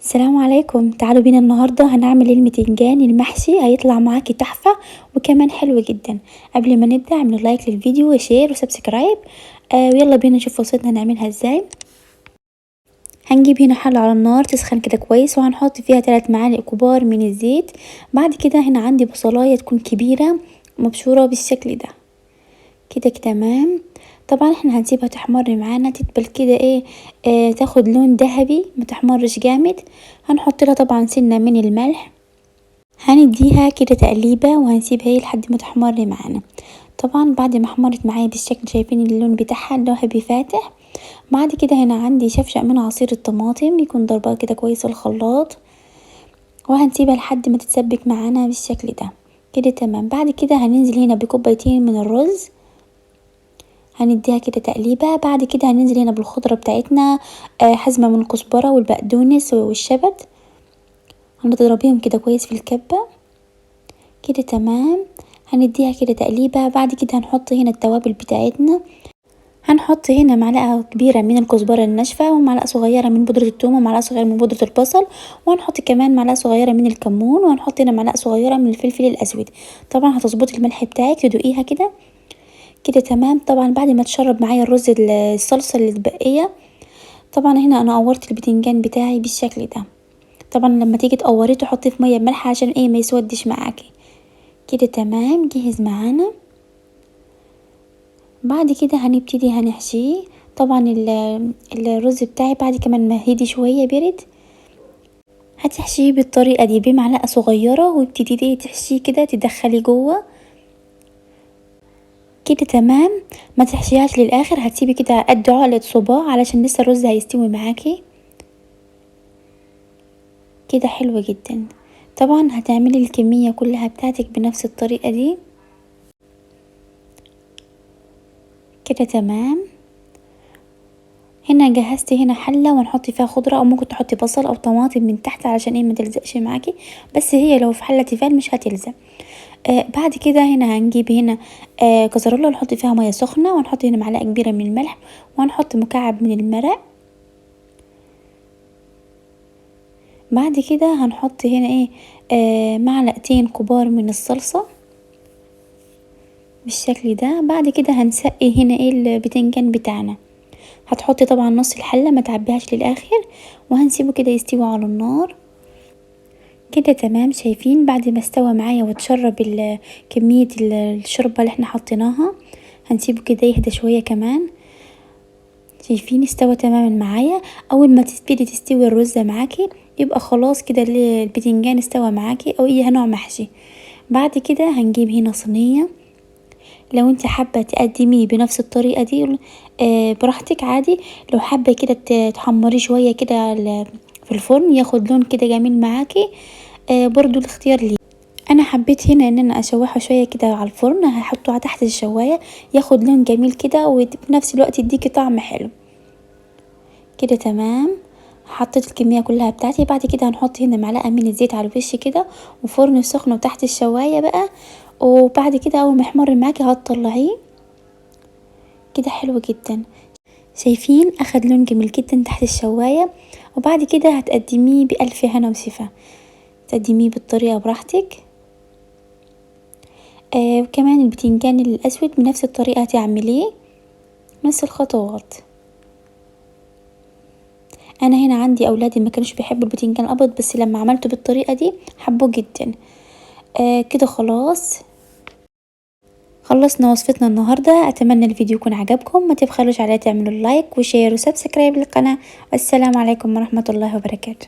السلام عليكم. تعالوا بينا النهاردة هنعمل المتنجان المحشي، هيطلع معاكي تحفة وكمان حلو جدا. قبل ما نبدأ اعملوا لايك للفيديو وشير وسبسكرايب. ويلا بينا نشوف وصفتنا هنعملها ازاي. هنجيب هنا حلة على النار تسخن كده كويس، وهنحط فيها 3 معالق كبار من الزيت. بعد كده هنا عندي بصلاية تكون كبيرة مبشورة بالشكل ده كده تمام. طبعا احنا هنسيبها تحمر معانا، تتبل كده تاخد لون ذهبي، ما تحمرش جامد. هنحط لها طبعا سنة من الملح، هنديها كده تقليبة وهنسيبها لحد ما تحمر معانا. طبعا بعد ما حمرت معايا بالشكل شايفين اللون بتاعها ذهبي فاتح. بعد كده هنا عندي شفشق من عصير الطماطم يكون ضربها كده كويس الخلاط، وهنسيبها لحد ما تتسبك معانا بالشكل ده كده تمام. بعد كده هننزل هنا بكوبايتين من الرز، هنديها كده تقليبة. بعد كده هننزل هنا بالخضرة بتاعتنا، حزمة من الكزبرة والبقدونس والشبت، هنضربيهم كده كويس في الكبة كده تمام. هنديها كده تقليبة. بعد كده هنحط هنا التوابل بتاعتنا، هنحط هنا معلقة كبيرة من الكزبرة الناشفة، ومعلقة صغيرة من بودرة الثوم، ومعلقة صغيرة من بودرة البصل، وهنحط كمان معلقة صغيرة من الكمون، وهنحط هنا معلقة صغيرة من الفلفل الأسود. طبعا هتظبطي الملح بتاعك تدوقيها كده تمام. طبعا بعد ما تشرب معايا الرز الصلصة اللي اتبقية، طبعا هنا انا قورت البتنجان بتاعي بالشكل ده. طبعا لما تيجي تقوريه تحطيه في ميه بملح عشان ما يسودش معاكي كده تمام. جهز معانا. بعد كده هنبتدي هنحشيه. طبعا الرز بتاعي بعد كمان ما هدي شويه برد، هتحشيه بالطريقه دي بمعلقه صغيره، وابتدي تحشيه كده تدخلي جوه كده تمام. ما تحشيهاش للاخر، هتسيبي كده قد عقلة صباع علشان لسه الرز هيستوي معاكي كده حلوة جدا. طبعا هتعملي الكمية كلها بتاعتك بنفس الطريقة دي كده تمام. هنا جهزت هنا حلة ونحط فيها خضرة، او ممكن تحطي بصل او طماطم من تحت علشان ما تلزقش معاكي، بس هي لو في حلة تيفال مش هتلزق. بعد كده هنا هنجيب هنا كزرولة ونحط فيها مية سخنة، ونحط هنا معلقة كبيرة من الملح، وهنحط مكعب من المرق. بعد كده هنحط هنا معلقتين كبار من الصلصة بالشكل ده. بعد كده هنسقي هنا البتنجان بتاعنا، هتحطي طبعا نص الحلة ما تعبيهاش للاخر، وهنسيبه كده يستوي على النار كده تمام. شايفين بعد ما استوى معايا وتشرب كمية الشوربة اللي احنا حطيناها، هنسيبه كده يهدى شوية كمان. شايفين استوى تماما معايا. اول ما تبتدي تستوي الرزة معاكي يبقى خلاص كده البتنجان استوى معاكي، او اي نوع محشي. بعد كده هنجيب هنا صينية، لو انت حابة تقدميه بنفس الطريقة دي براحتك عادي. لو حابة كده تحمريه شوية كده في الفرن ياخد لون كده جميل معاكي، برضو الاختيار لي. انا حبيت هنا ان انا اشوحه شوية كده على الفرن، هحطه تحت الشواية ياخد لون جميل كده، وبنفس الوقت يديكي طعم حلو كده تمام. حطيت الكمية كلها بتاعتي. بعد كده هنحط هنا معلقة من الزيت على الوش كده، وفرن سخن وتحت الشواية بقى. وبعد كده اول ما يحمر معاكي هتطلعيه كده حلو جدا. شايفين اخد لون جميل جدا تحت الشواية. وبعد كده هتقدميه بألف هنا وشفا، تقدميه بالطريقة براحتك. وكمان البتنجان الاسود بنفس الطريقة هتعمليه نفس الخطوات. انا هنا عندي اولادي ما كانوش بيحبوا البتنجان الابيض، بس لما عملته بالطريقة دي حبوه جدا. كده خلاص خلصنا وصفتنا النهاردة. اتمنى الفيديو يكون عجبكم، ما تبخلوش على تعملوا لايك وشير وسبسكرايب للقناة. والسلام عليكم ورحمة الله وبركاته.